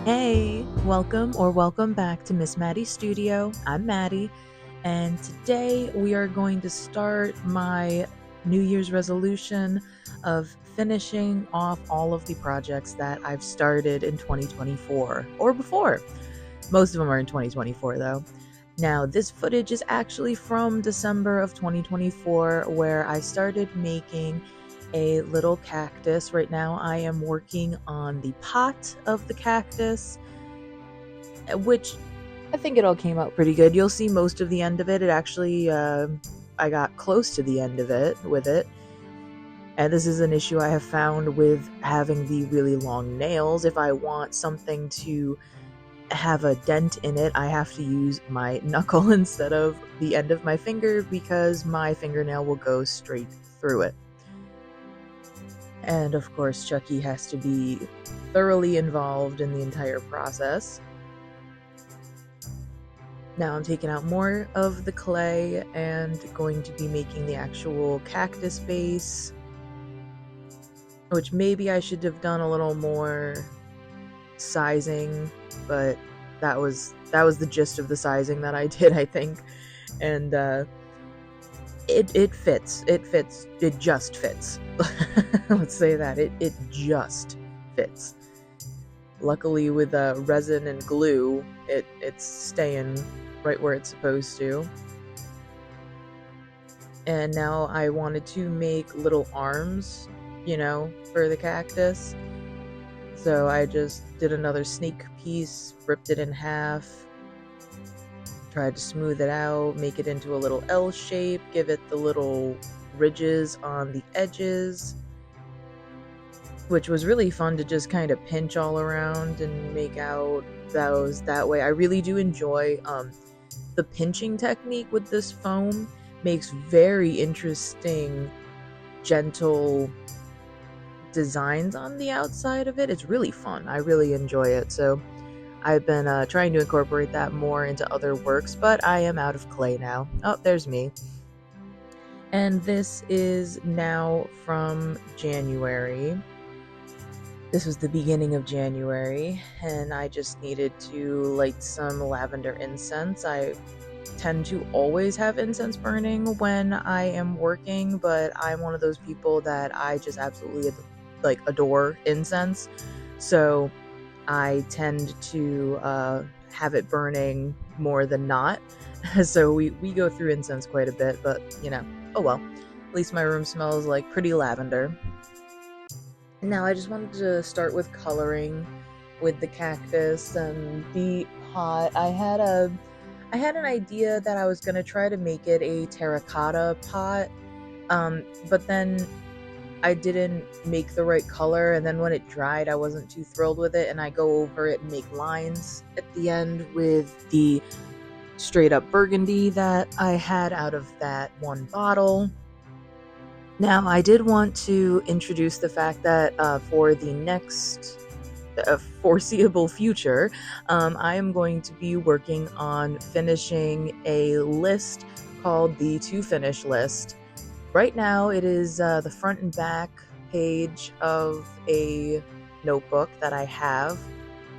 Hey, welcome back to Miss Maddie Studio. I'm Maddie, and today we are going to start my New Year's resolution of finishing off all of the projects that I've started in 2024 or before. Most of them are in 2024 though. Now, this footage is actually from December of 2024 where I started making a little cactus. Right now I am working on the pot of the cactus, which I think it all came out pretty good. You'll see most of the end of it. It actually, I got close to the end of it with it. And this is an issue I have found with having the really long nails. If I want something to have a dent in it, I have to use my knuckle instead of the end of my finger because my fingernail will go straight through it. And of course, Chucky has to be thoroughly involved in the entire process. Now I'm taking out more of the clay and going to be making the actual cactus base, which maybe I should have done a little more sizing, but that was the gist of the sizing that I did, I think. And it fits. It just fits. Let's say that. It just fits. Luckily with resin and glue, it's staying right where it's supposed to. And now I wanted to make little arms, for the cactus. So I just did another snake piece, ripped it in half, tried to smooth it out, make it into a little L shape, give it the little ridges on the edges, which was really fun to just kind of pinch all around and make out those that way. I really do enjoy the pinching technique with this foam. Makes very interesting, gentle designs on the outside of it. It's really fun. I really enjoy it. So I've been trying to incorporate that more into other works, but I am out of clay now. Oh, there's me. And this is now from January. This was the beginning of January, and I just needed to light some lavender incense. I tend to always have incense burning when I am working, but I'm one of those people that I just absolutely adore incense. So I tend to have it burning more than not. So we go through incense quite a bit, but oh well. At least my room smells like pretty lavender. Now I just wanted to start with coloring with the cactus and the pot. I had an idea that I was going to try to make it a terracotta pot, but then I didn't make the right color, and then when it dried I wasn't too thrilled with it, and I go over it and make lines at the end with the straight up burgundy that I had out of that one bottle. Now I did want to introduce the fact that for the next foreseeable future, I am going to be working on finishing a list called the To Finish list. Right now it is the front and back page of a notebook that I have.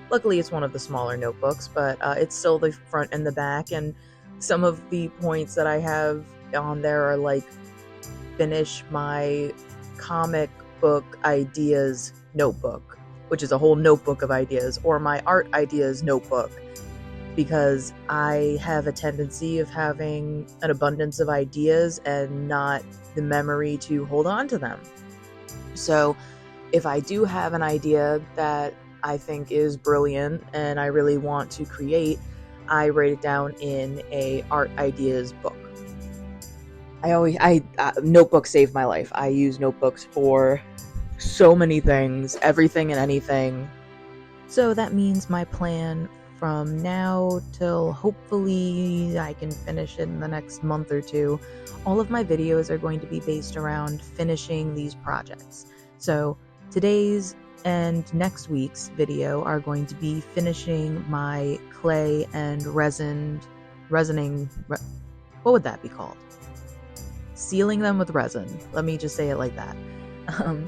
Luckily it's one of the smaller notebooks, but it's still the front and the back, and some of the points that I have on there are like, finish my comic book ideas notebook, which is a whole notebook of ideas, or my art ideas notebook, because I have a tendency of having an abundance of ideas and not the memory to hold on to them. So if I do have an idea that I think is brilliant and I really want to create, I write it down in a art ideas book. Notebooks save my life. I use notebooks for so many things, everything and anything. So that means my plan from now till hopefully I can finish it in the next month or two, all of my videos are going to be based around finishing these projects. So today's and next week's video are going to be finishing my clay and resining, what would that be called? Sealing them with resin. Let me just say it like that. I'm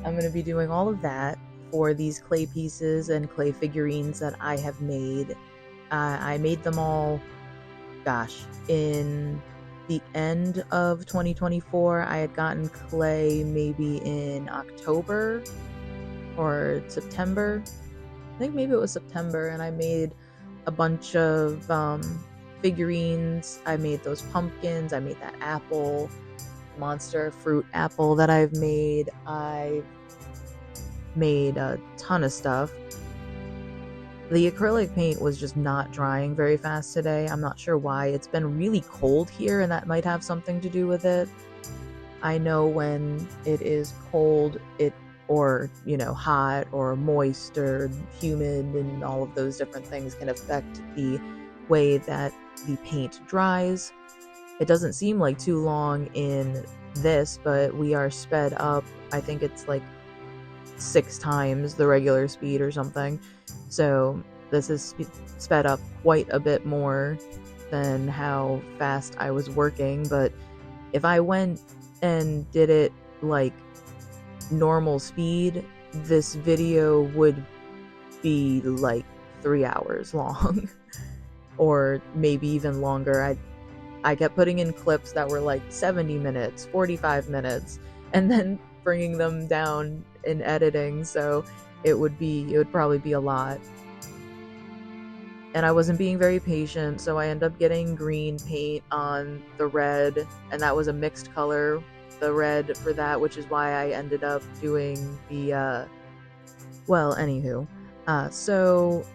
going to be doing all of that for these clay pieces and clay figurines that I have made. I made them all, gosh, in the end of 2024. I had gotten clay maybe in October or September. I think maybe it was September, and I made a bunch of figurines. I made those pumpkins. I made that apple, monster fruit apple that I've made. I made a ton of stuff. The acrylic paint was just not drying very fast today. I'm not sure why. It's been really cold here, and that might have something to do with it. I know when it is cold, or hot or moist or humid, and all of those different things can affect the way that the paint dries. It doesn't seem like too long in this, but we are sped up. I think it's like 6 times the regular speed or something. So this is sped up quite a bit more than how fast I was working. But if I went and did it like normal speed, this video would be like 3 hours long or maybe even longer. I kept putting in clips that were like 70 minutes, 45 minutes, and then bringing them down in editing, so it would probably be a lot. And I wasn't being very patient, so I ended up getting green paint on the red, and that was a mixed color, the red for that, which is why I ended up doing the anywho. So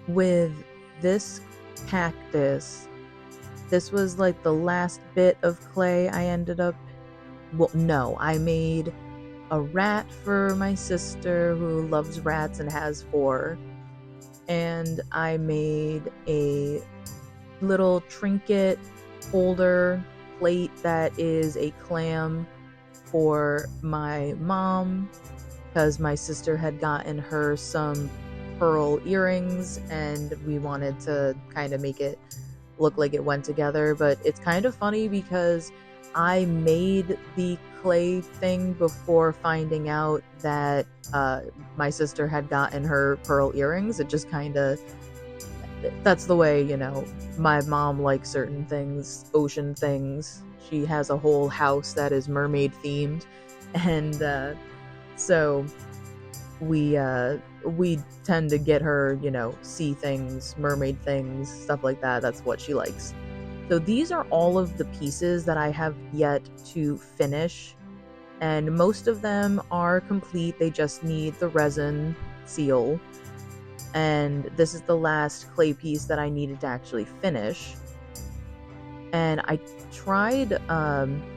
with this cactus, this was like the last bit of clay I ended up... Well, no, I made a rat for my sister who loves rats and has 4. And I made a little trinket holder plate that is a clam for my mom, because my sister had gotten her some pearl earrings and we wanted to kind of make it look like it went together. But it's kind of funny because I made the clay thing before finding out that my sister had gotten her pearl earrings. It just kind of... That's the way, my mom likes certain things, ocean things. She has a whole house that is mermaid themed, and so we tend to get her, sea things, mermaid things, stuff like that. That's what she likes. So these are all of the pieces that I have yet to finish, and most of them are complete. They just need the resin seal, and this is the last clay piece that I needed to actually finish. And I tried,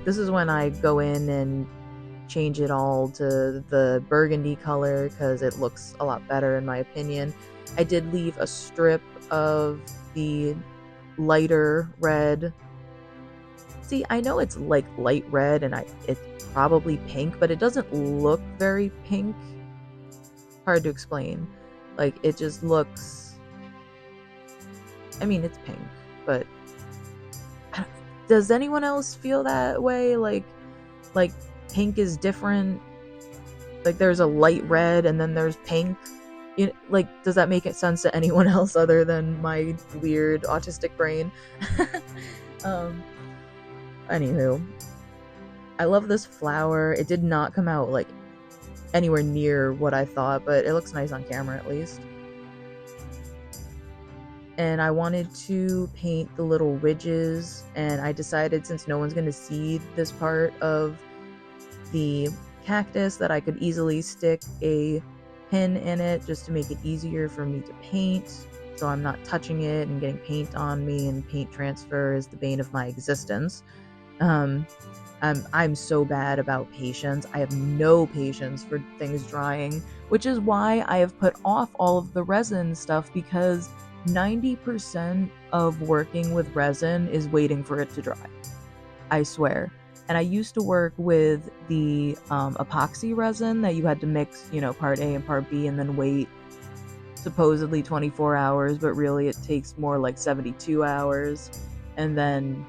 this is when I go in and change it all to the burgundy color because it looks a lot better in my opinion. I did leave a strip of the lighter red. See, I know it's like light red and it's probably pink, but it doesn't look very pink. Hard to explain. Like, it just looks... I mean, it's pink, but... Does anyone else feel that way? Like pink is different? Like, there's a light red and then there's pink? Does that make sense to anyone else other than my weird autistic brain? Anywho, I love this flower. It did not come out like anywhere near what I thought, but it looks nice on camera at least. And I wanted to paint the little ridges, and I decided, since no one's going to see this part of the cactus, that I could easily stick a pin in it just to make it easier for me to paint, so I'm not touching it and getting paint on me, and paint transfer is the bane of my existence. I'm so bad about patience. I have no patience for things drying, which is why I have put off all of the resin stuff, because 90% of working with resin is waiting for it to dry. I swear. And I used to work with the epoxy resin that you had to mix, part A and part B, and then wait supposedly 24 hours, but really it takes more like 72 hours. And then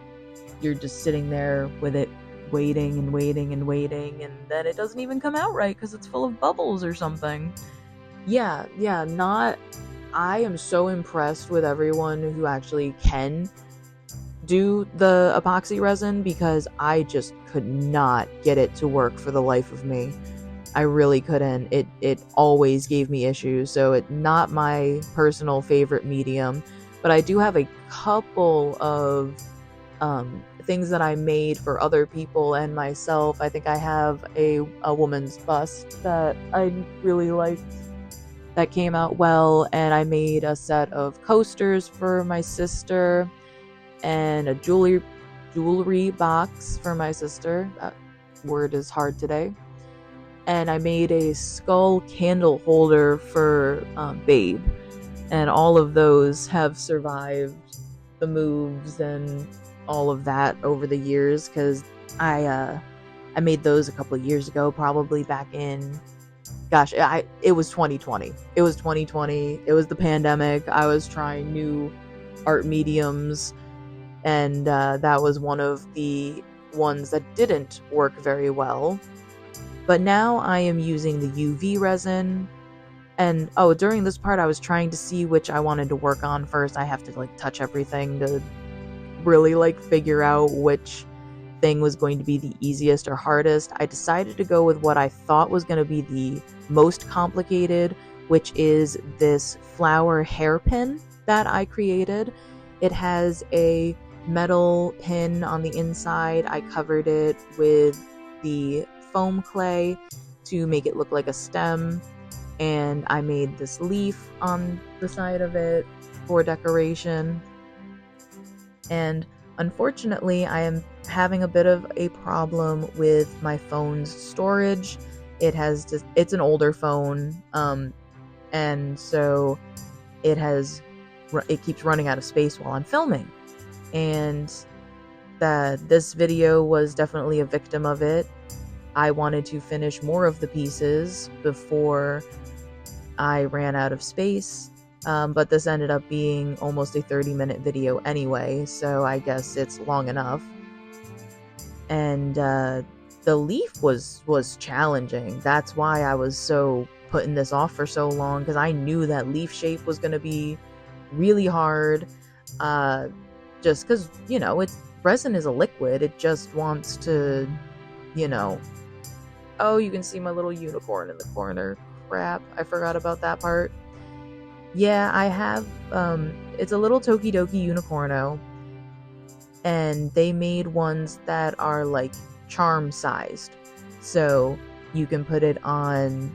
you're just sitting there with it waiting and waiting and waiting, and then it doesn't even come out right because it's full of bubbles or something. Yeah, not I am so impressed with everyone who actually can do the epoxy resin, because I just could not get it to work for the life of me. I really couldn't. It always gave me issues, so it's not my personal favorite medium. But I do have a couple of things that I made for other people and myself. I think I have a woman's bust that I really liked that came out well, and I made a set of coasters for my sister and a jewelry box for my sister. That word is hard today. And I made a skull candle holder for Babe. And all of those have survived the moves and all of that over the years, because I made those a couple of years ago, probably back in, gosh, it was 2020. It was 2020. It was the pandemic. I was trying new art mediums, and that was one of the ones that didn't work very well. But now I am using the UV resin. And during this part I was trying to see which I wanted to work on first. I have to touch everything to really figure out which thing was going to be the easiest or hardest. I decided to go with what I thought was going to be the most complicated, which is this flower hairpin that I created. It has a metal pin on the inside. I covered it with the foam clay to make it look like a stem, and I made this leaf on the side of it for decoration. And unfortunately, I am having a bit of a problem with my phone's storage. It's an older phone, and so it keeps running out of space while I'm filming. And this video was definitely a victim of it. I wanted to finish more of the pieces before I ran out of space, but this ended up being almost a 30-minute video anyway, so I guess it's long enough. And the leaf was challenging. That's why I was so putting this off for so long, because I knew that leaf shape was going to be really hard, just because, resin is a liquid. It just wants to, oh, you can see my little unicorn in the corner. Crap, I forgot about that part. Yeah, I have, it's a little Tokidoki Unicorno, and they made ones that are charm sized. So you can put it on,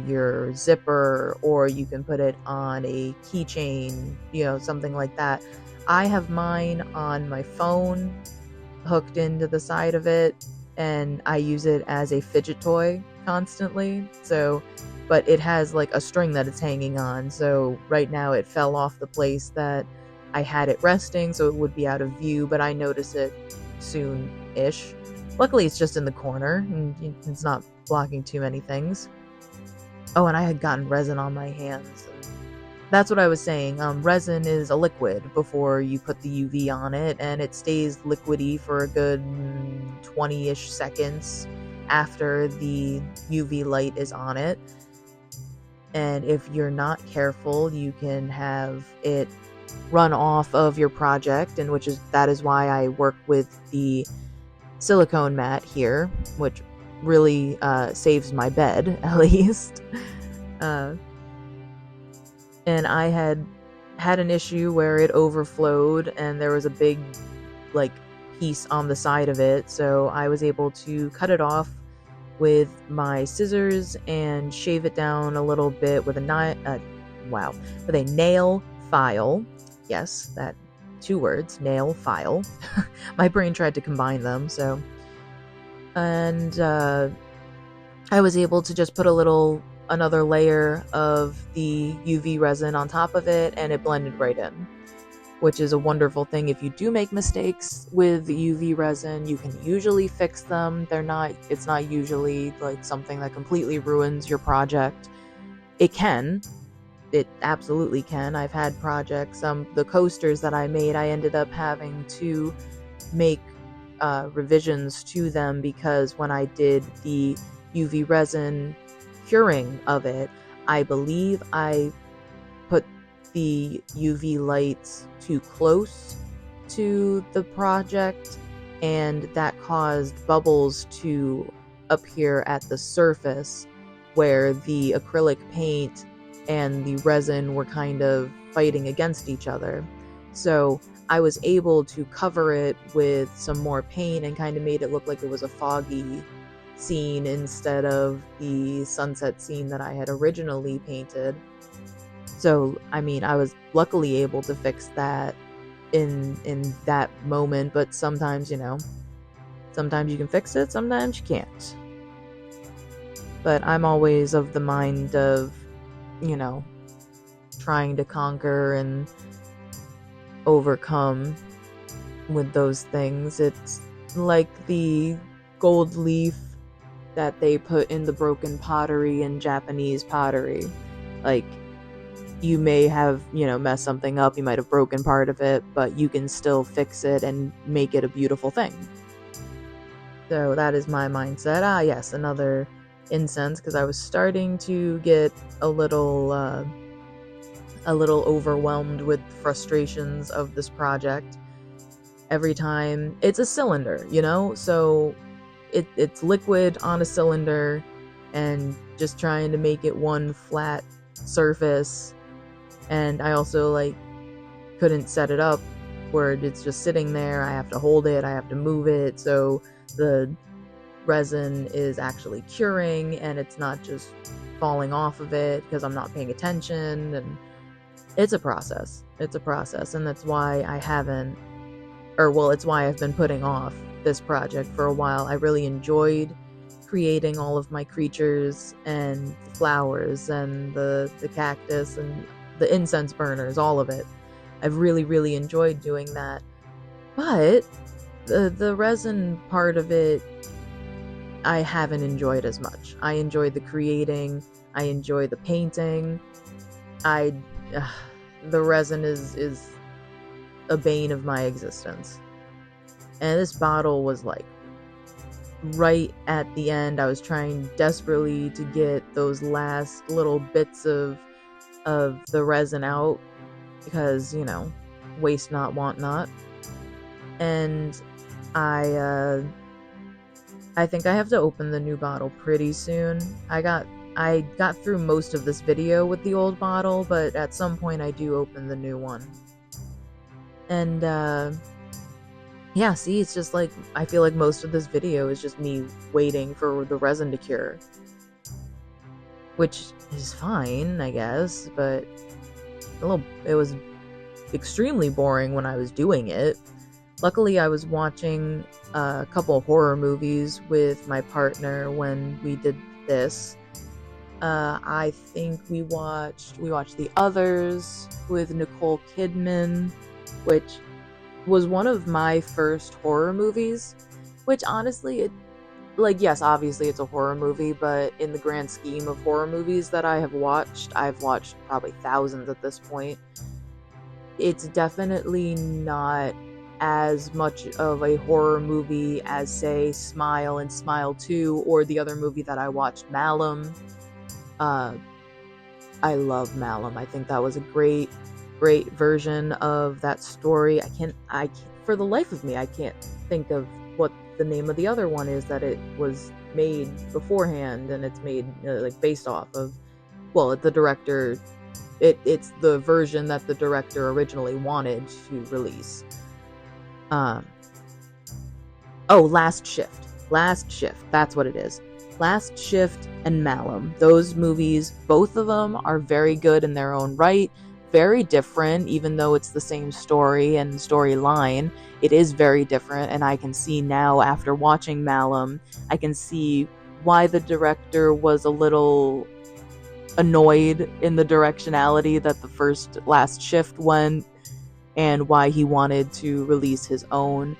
your zipper, or you can put it on a keychain, something like that. I have mine on my phone, hooked into the side of it, and I use it as a fidget toy constantly. But it has a string that it's hanging on, so right now it fell off the place that I had it resting, so it would be out of view, but I notice it soon-ish. Luckily it's just in the corner, and it's not blocking too many things. Oh, and I had gotten resin on my hands. That's what I was saying. Resin is a liquid before you put the UV on it, and it stays liquidy for a good 20-ish seconds after the UV light is on it. And if you're not careful, you can have it run off of your project, and that is why I work with the silicone mat here, which really saves my bed, at least. And I had an issue where it overflowed, and there was a big piece on the side of it, so I was able to cut it off with my scissors and shave it down a little bit with with a nail file. Yes, that 2 words, nail file. My brain tried to combine them, so. And I was able to just put another layer of the UV resin on top of it, and it blended right in, which is a wonderful thing. If you do make mistakes with UV resin, you can usually fix them. It's not usually something that completely ruins your project. It absolutely can. I've had projects, the coasters that I made, I ended up having to make revisions to them, because when I did the UV resin curing of it, I believe I put the UV lights too close to the project, and that caused bubbles to appear at the surface where the acrylic paint and the resin were kind of fighting against each other. So I was able to cover it with some more paint and kind of made it look like it was a foggy scene instead of the sunset scene that I had originally painted. So, I mean, I was luckily able to fix that in that moment, but sometimes, sometimes you can fix it, sometimes you can't. But I'm always of the mind of, trying to conquer and overcome with those things. It's like the gold leaf that they put in the broken pottery in Japanese pottery. Like, you may have, messed something up, you might have broken part of it, but you can still fix it and make it a beautiful thing. So that is my mindset. Yes, another incense, because I was starting to get a little overwhelmed with frustrations of this project. Every time, it's a cylinder, so it's liquid on a cylinder, and just trying to make it one flat surface. And I also couldn't set it up where it's just sitting there. I have to hold it, I have to move it, so the resin is actually curing and it's not just falling off of it because I'm not paying attention. And it's a process, and that's why it's why I've been putting off this project for a while. I really enjoyed creating all of my creatures and flowers and the cactus and the incense burners, all of it. I've really, really enjoyed doing that. But the resin part of it, I haven't enjoyed as much. I enjoyed the creating, I enjoy the painting. The resin is a bane of my existence. And this bottle was right at the end. I was trying desperately to get those last little bits of the resin out because, waste not, want not. And I think I have to open the new bottle pretty soon. I got through most of this video with the old bottle, but at some point I do open the new one. And yeah, see, it's just I feel like most of this video is just me waiting for the resin to cure. Which is fine, I guess, but it was extremely boring when I was doing it. Luckily, I was watching a couple of horror movies with my partner when we did this. I think we watched The Others with Nicole Kidman, which was one of my first horror movies, which honestly, yes, obviously it's a horror movie, but in the grand scheme of horror movies that I've watched probably thousands at this point. It's definitely not as much of a horror movie as, say, Smile and Smile 2, or the other movie that I watched, Malum. I love Malum. I think that was a great version of that story. For the life of me, I can't think of what the name of the other one is that it was made beforehand, and it's made based off of. Well, the director, it's the version that the director originally wanted to release. Last Shift. That's what it is. Last Shift and Malum. Those movies, both of them are very good in their own right. Very different, even though it's the same story and storyline. It is very different, and I can see now, after watching Malum, I can see why the director was a little annoyed in the directionality that the first Last Shift went, and why he wanted to release his own.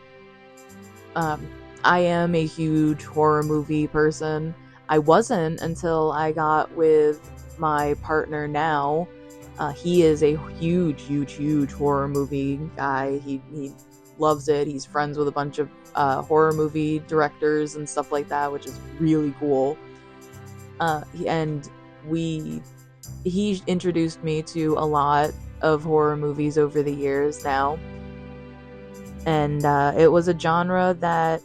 I am a huge horror movie person. I wasn't until I got with my partner now. He is a huge horror movie guy. He loves it. He's friends with a bunch of horror movie directors and stuff like that, which is really cool. And we he introduced me to a lot of horror movies over the years now. And it was a genre that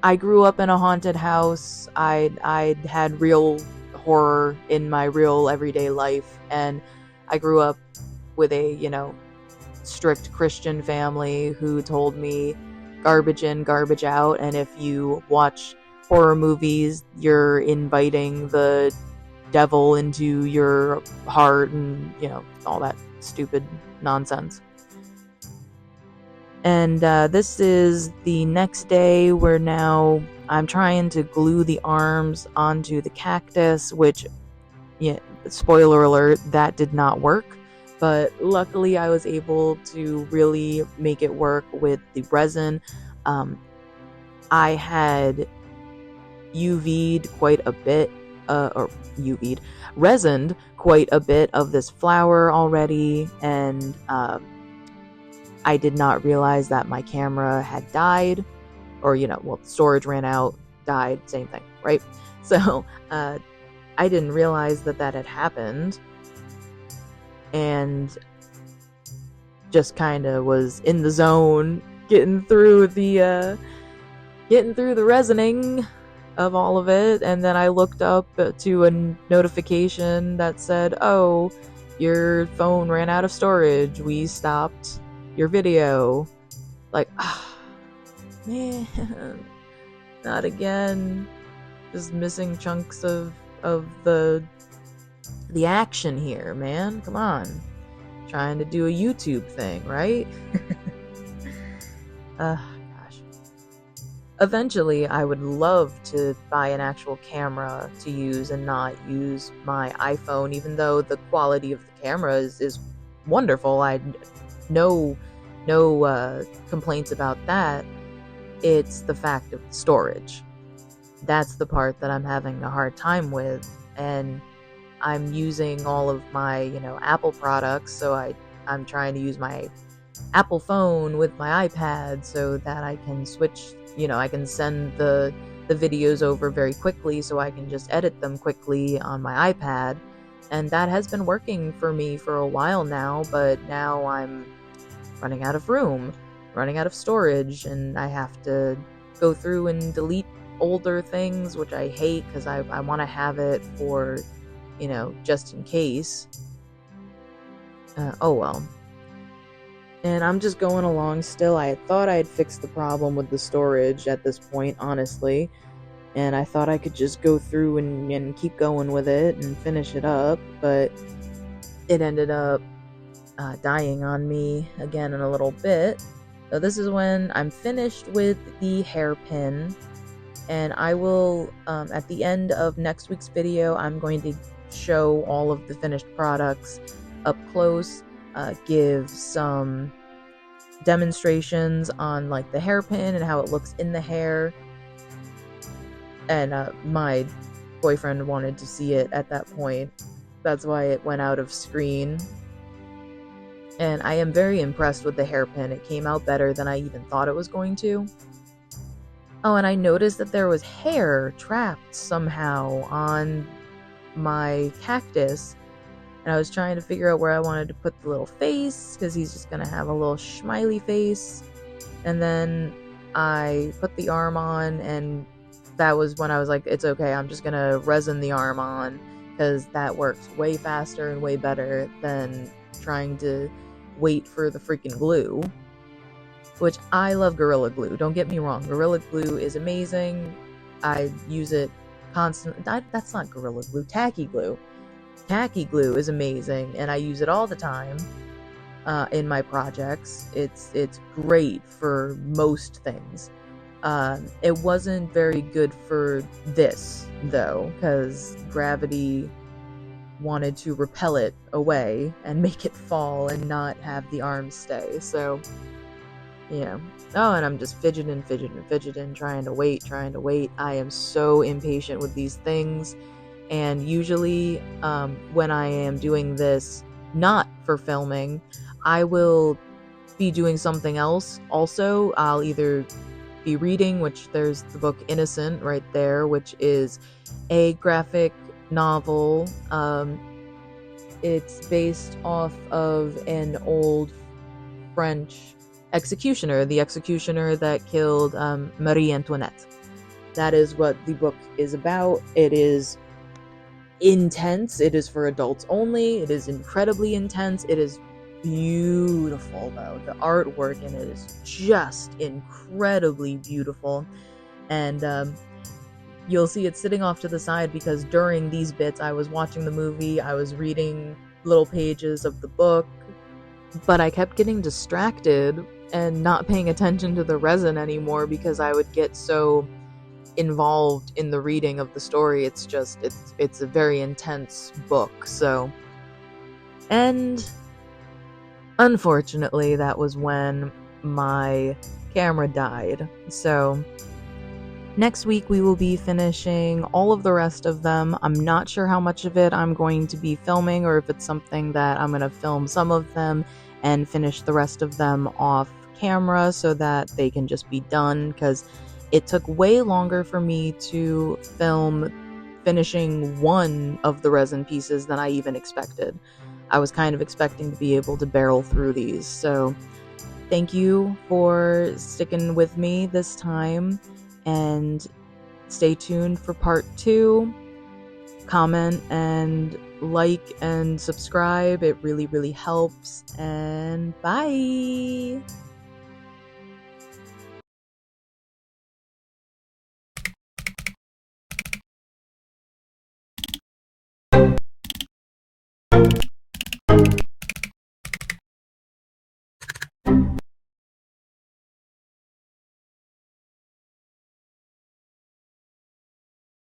I grew up in a haunted house. I'd had real horror in my real everyday life, and I grew up with a, strict Christian family who told me garbage in, garbage out, and if you watch horror movies, you're inviting the devil into your heart and, all that stupid nonsense. And this is the next day where now I'm trying to glue the arms onto the cactus, which, spoiler alert, that did not work. But luckily I was able to really make it work with the resin. I had UV'd quite a bit, resined quite a bit of this flower already, and I did not realize that my camera had died, or, storage ran out, died, same thing, right? So, I didn't realize that that had happened, and just kind of was in the zone, getting through the resining of all of it, and then I looked up to a notification that said, oh, your phone ran out of storage, we stopped your video. Like, man, not again. Just missing chunks of the action here, man. Come on. Trying to do a YouTube thing, right? Gosh. Eventually, I would love to buy an actual camera to use and not use my iPhone, even though the quality of the camera is wonderful. I no complaints about that. It's the fact of the storage. That's the part that I'm having a hard time with, and I'm using all of my, Apple products, so I'm trying to use my Apple phone with my iPad so that I can switch, I can send the videos over very quickly so I can just edit them quickly on my iPad, and that has been working for me for a while now, but now I'm running out of room, running out of storage, and I have to go through and delete older things, which I hate because I want to have it for, just in case. Oh well. And I'm just going along still. I thought I had fixed the problem with the storage at this point, honestly, and I thought I could just go through and keep going with it and finish it up, but it ended up dying on me again in a little bit. So this is when I'm finished with the hairpin, and I will, at the end of next week's video, I'm going to show all of the finished products up close, give some demonstrations on like the hairpin and how it looks in the hair, and my boyfriend wanted to see it at that point. That's why it went out of screen. And I am very impressed with the hairpin. It came out better than I even thought it was going to. Oh, and I noticed that there was hair trapped somehow on my cactus. And I was trying to figure out where I wanted to put the little face, because he's just going to have a little smiley face. And then I put the arm on, and that was when I was like, it's okay, I'm just going to resin the arm on, because that works way faster and way better than trying to wait for the freaking glue, which I love Gorilla Glue. Don't get me wrong, Gorilla Glue is amazing. I use it constantly. That's not Gorilla Glue, Tacky Glue. Tacky Glue is amazing, and I use it all the time in my projects. It's great for most things. It wasn't very good for this, though, because gravity wanted to repel it away and make it fall and not have the arms stay. So, yeah. Oh, and I'm just fidgeting, trying to wait. I am so impatient with these things. And usually, when I am doing this not for filming, I will be doing something else. Also, I'll either be reading, which there's the book Innocent right there, which is a graphic novel It's based off of an old French executioner, the executioner that killed Marie Antoinette. That is what the book is about. It is intense. It is for adults only. It is incredibly intense. It is beautiful, though. The artwork in it is just incredibly beautiful. And you'll see it sitting off to the side because during these bits I was watching the movie, I was reading little pages of the book, but I kept getting distracted and not paying attention to the resin anymore because I would get so involved in the reading of the story. It's a very intense book. So, and unfortunately that was when my camera died. So next week we will be finishing all of the rest of them. I'm not sure how much of it I'm going to be filming, or if it's something that I'm going to film some of them and finish the rest of them off camera so that they can just be done, because it took way longer for me to film finishing one of the resin pieces than I even expected. I was kind of expecting to be able to barrel through these. So thank you for sticking with me this time, and stay tuned for part 2. Comment and like and subscribe. It really, really helps. And bye!